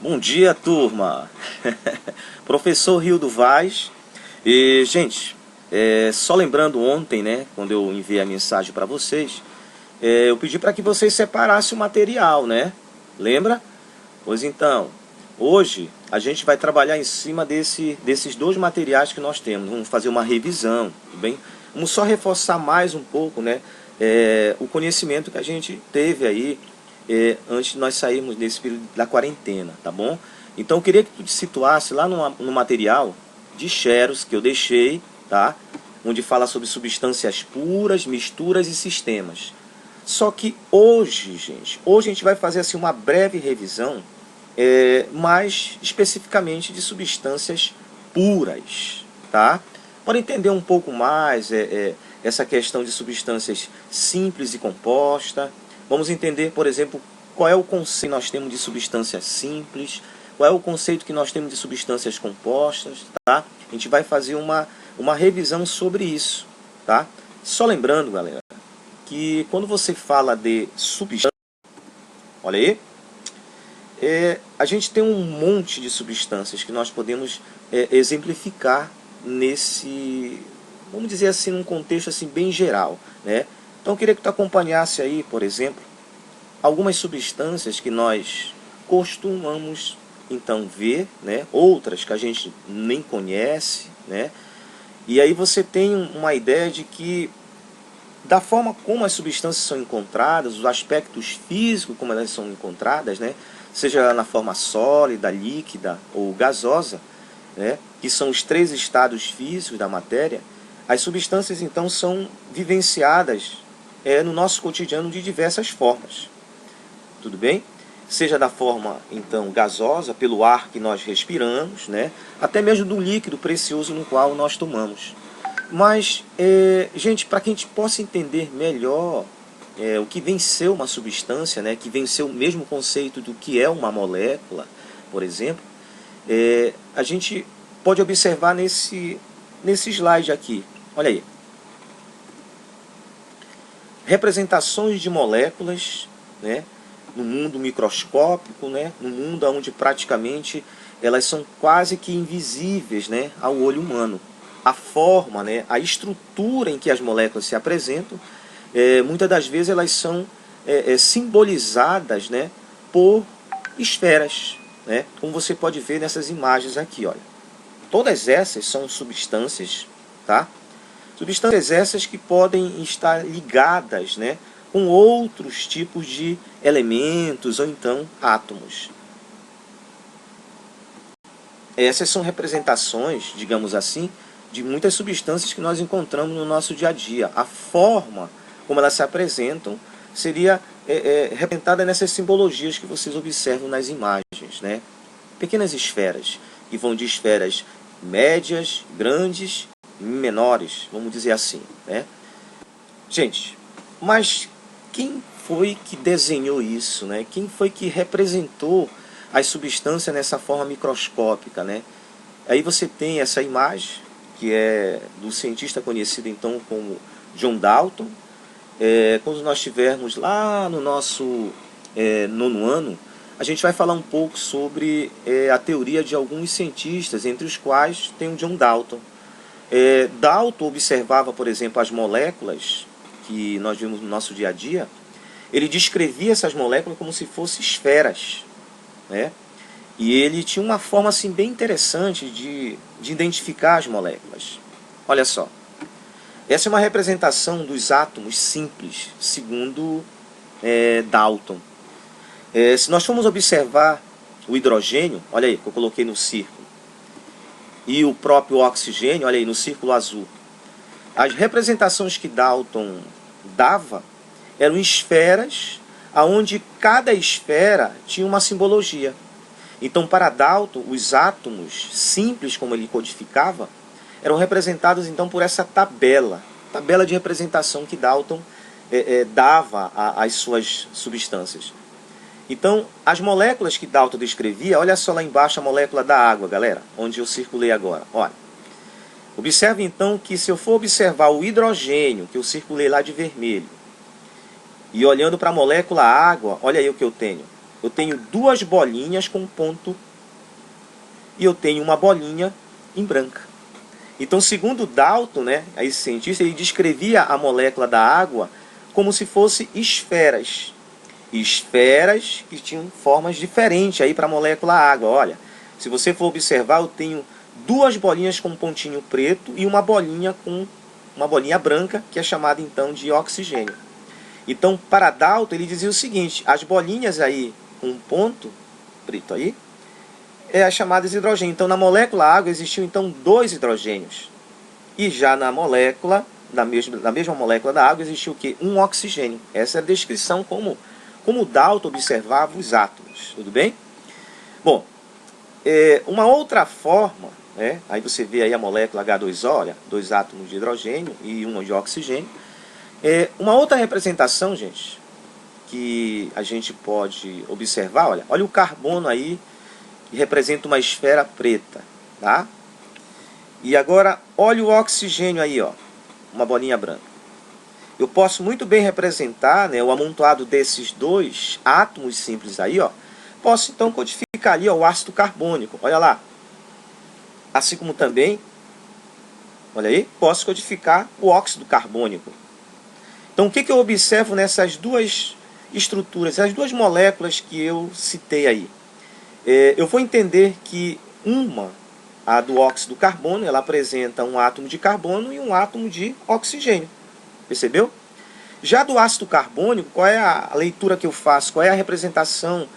Bom dia, turma! Professor Rildo Vaz. E, gente, só lembrando ontem, né, quando eu enviei a mensagem para vocês, eu pedi para que vocês separassem o material, né? Lembra? Pois então, hoje a gente vai trabalhar em cima desses dois materiais que nós temos. Vamos fazer uma revisão, tudo bem? Vamos só reforçar mais um pouco, né, o conhecimento que a gente teve aí antes de nós sairmos desse período da quarentena, tá bom? Então eu queria que tu te situasse lá no material de Xeros que eu deixei, tá? Onde fala sobre substâncias puras, misturas e sistemas. Só que hoje, gente, hoje a gente vai fazer assim uma breve revisão, mais especificamente de substâncias puras, tá? Para entender um pouco mais essa questão de substâncias simples e compostas. Vamos entender, por exemplo, qual é o conceito que nós temos de substâncias simples, qual é o conceito que nós temos de substâncias compostas, tá? A gente vai fazer uma revisão sobre isso, tá? Só lembrando, galera, que quando você fala de substância, olha aí, a gente tem um monte de substâncias que nós podemos exemplificar nesse, vamos dizer assim, num contexto assim bem geral, né? Então eu queria que tu acompanhasse aí, por exemplo, algumas substâncias que nós costumamos então ver, né? Outras que a gente nem conhece, né? E aí você tem uma ideia de que da forma como as substâncias são encontradas, os aspectos físicos como elas são encontradas, né? Seja na forma sólida, líquida ou gasosa, né? Que são os três estados físicos da matéria, as substâncias então são vivenciadas no nosso cotidiano de diversas formas. Tudo bem? Seja da forma então gasosa, pelo ar que nós respiramos, né? Até mesmo do líquido precioso no qual nós tomamos. Mas, gente, para que a gente possa entender melhor o que vem ser uma substância, né? Que vem ser o mesmo conceito do que é uma molécula, por exemplo, a gente pode observar nesse slide aqui. Olha aí. Representações de moléculas, né, no mundo microscópico, né, no mundo onde praticamente elas são quase que invisíveis, né, ao olho humano. A forma, né, a estrutura em que as moléculas se apresentam, muitas das vezes elas são simbolizadas, né, por esferas, né, como você pode ver nessas imagens aqui. Olha. Todas essas são substâncias, tá? Substâncias essas que podem estar ligadas, né, com outros tipos de elementos ou então átomos. Essas são representações, digamos assim, de muitas substâncias que nós encontramos no nosso dia a dia. A forma como elas se apresentam seria representada nessas simbologias que vocês observam nas imagens, né? Pequenas esferas, que vão de esferas médias, grandes, menores, vamos dizer assim, né? Gente, mas quem foi que desenhou isso, né? Quem foi que representou as substâncias nessa forma microscópica, né? Aí você tem essa imagem, que é do cientista conhecido então como John Dalton. Quando nós estivermos lá no nosso nono ano, a gente vai falar um pouco sobre a teoria de alguns cientistas, entre os quais tem o John Dalton. Dalton observava, por exemplo, as moléculas que nós vimos no nosso dia a dia. Ele descrevia essas moléculas como se fossem esferas, né? E ele tinha uma forma assim, bem interessante de identificar as moléculas. Olha só. Essa é uma representação dos átomos simples, segundo Dalton. Se nós formos observar o hidrogênio, olha aí, que eu coloquei no círculo, e o próprio oxigênio, olha aí, no círculo azul. As representações que Dalton dava eram esferas, onde cada esfera tinha uma simbologia. Então, para Dalton, os átomos simples, como ele codificava, eram representados então por essa tabela de representação que Dalton dava às suas substâncias. Então, as moléculas que Dalton descrevia, olha só lá embaixo a molécula da água, galera, onde eu circulei agora. Olha. Observe então que se eu for observar o hidrogênio, que eu circulei lá de vermelho, e olhando para a molécula água, olha aí o que eu tenho. eu tenho duas bolinhas com ponto e eu tenho uma bolinha em branca. Então, segundo Dalton, né, esse cientista, ele descrevia a molécula da água como se fosse esferas. Esferas que tinham formas diferentes aí para a molécula água. Olha, se você for observar, eu tenho duas bolinhas com um pontinho preto e uma bolinha branca, que é chamada então de oxigênio. Então, para Dalton, ele dizia o seguinte: as bolinhas aí com um ponto preto aí é as chamadas hidrogênio. Então, na molécula água existiam então dois hidrogênios. E já na molécula, na mesma molécula da água, existiu o quê? Um oxigênio. Essa é a descrição como Dalton observava os átomos. Tudo bem? Bom, uma outra forma, né? Aí você vê aí a molécula H2O, olha, dois átomos de hidrogênio e um de oxigênio. Uma outra representação, gente, que a gente pode observar, olha o carbono aí, que representa uma esfera preta, tá? E agora, olha o oxigênio aí, ó, uma bolinha branca. Eu posso muito bem representar, né, o amontoado desses dois átomos simples aí, ó. Posso então codificar ali, ó, o ácido carbônico, olha lá. Assim como também, olha aí, posso codificar o óxido carbônico. Então, o que eu observo nessas duas estruturas, essas duas moléculas que eu citei aí? Eu vou entender que a do óxido carbono, ela apresenta um átomo de carbono e um átomo de oxigênio. Percebeu? Já do ácido carbônico, qual é a leitura que eu faço? Qual é a representação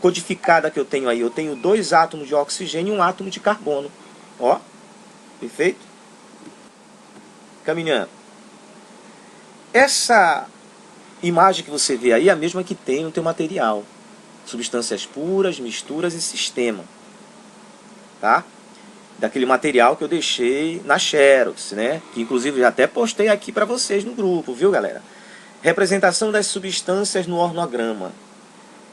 codificada que eu tenho aí? Eu tenho dois átomos de oxigênio e um átomo de carbono. Ó, perfeito? Caminhando. Essa imagem que você vê aí é a mesma que tem no teu material. Substâncias puras, misturas e sistema. Tá? Daquele material que eu deixei na Xerox, né? Que inclusive já até postei aqui para vocês no grupo, viu, galera? Representação das substâncias no organograma.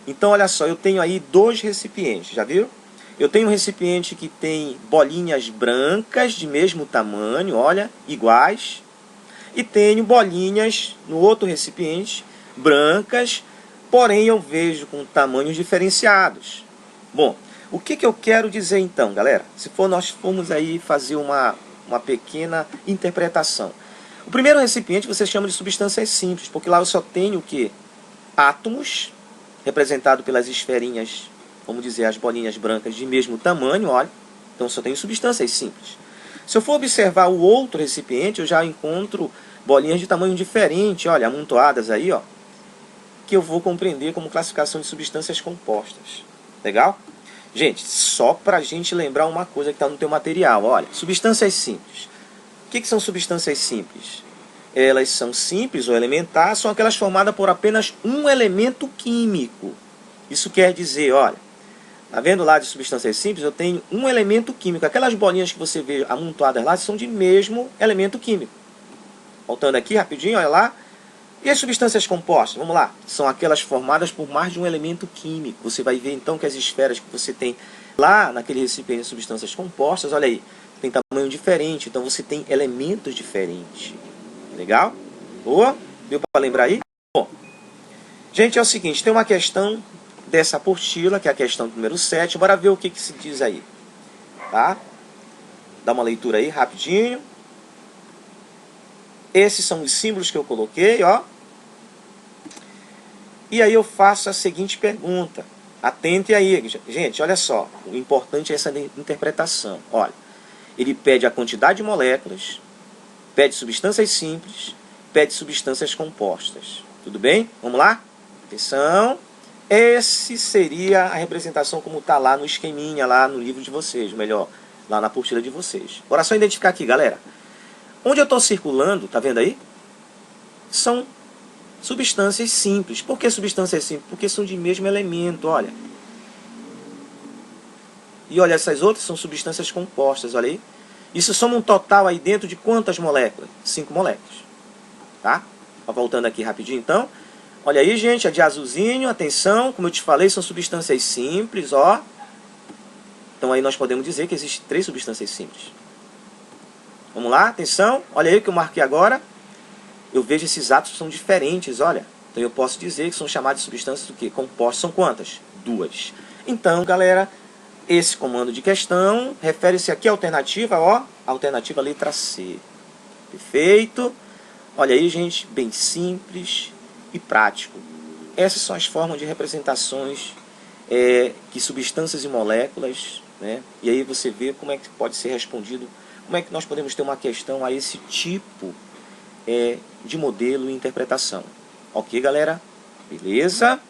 Então, olha só, eu tenho aí dois recipientes, já viu? Eu tenho um recipiente que tem bolinhas brancas de mesmo tamanho, olha, iguais. E tenho bolinhas no outro recipiente, brancas, porém eu vejo com tamanhos diferenciados. Bom, o que eu quero dizer então, galera? Se nós formos aí fazer uma pequena interpretação. O primeiro recipiente você chama de substâncias simples, porque lá eu só tenho o quê? Átomos, representado pelas esferinhas, vamos dizer, as bolinhas brancas de mesmo tamanho, olha. Então eu só tenho substâncias simples. Se eu for observar o outro recipiente, eu já encontro bolinhas de tamanho diferente, olha, amontoadas aí, ó, que eu vou compreender como classificação de substâncias compostas. Legal? Gente, só para a gente lembrar uma coisa que está no teu material, olha, substâncias simples. O que são substâncias simples? Elas são simples ou elementares, são aquelas formadas por apenas um elemento químico. Isso quer dizer, olha, tá vendo lá de substâncias simples? Eu tenho um elemento químico. Aquelas bolinhas que você vê amontoadas lá são de mesmo elemento químico. Voltando aqui rapidinho, olha lá. E as substâncias compostas? Vamos lá. São aquelas formadas por mais de um elemento químico. Você vai ver então que as esferas que você tem lá naquele recipiente de substâncias compostas, olha aí, tem tamanho diferente. Então você tem elementos diferentes. Legal? Boa? Deu para lembrar aí? Bom, gente, é o seguinte, tem uma questão dessa apostila, que é a questão número 7. Bora ver o que se diz aí. Tá? Dá uma leitura aí, rapidinho. Esses são os símbolos que eu coloquei, ó. E aí eu faço a seguinte pergunta. Atente aí, gente, olha só. O importante é essa interpretação. Olha, ele pede a quantidade de moléculas, pede substâncias simples, pede substâncias compostas. Tudo bem? Vamos lá? Atenção. Esse seria a representação como está lá no esqueminha, lá no livro de vocês, melhor, lá na apostila de vocês. Agora só identificar aqui, galera. Onde eu estou circulando, tá vendo aí? São substâncias simples. Por que substâncias simples? Porque são de mesmo elemento, olha. E olha, essas outras são substâncias compostas, olha aí. Isso soma um total aí dentro de quantas moléculas? 5 moléculas. Tá? Voltando aqui rapidinho então. Olha aí, gente, a de azulzinho, atenção, como eu te falei, são substâncias simples, ó. Então aí nós podemos dizer que existem 3 substâncias simples. Vamos lá, atenção, olha aí o que eu marquei agora. Eu vejo esses átomos são diferentes, olha. Então eu posso dizer que são chamadas de substâncias do que? Compostas são quantas? 2. Então, galera, esse comando de questão refere-se aqui à alternativa, ó, alternativa letra C. Perfeito? Olha aí, gente, bem simples e prático. Essas são as formas de representações que substâncias e moléculas, né? E aí você vê como é que pode ser respondido, como é que nós podemos ter uma questão a esse tipo de modelo e interpretação. Ok, galera? Beleza?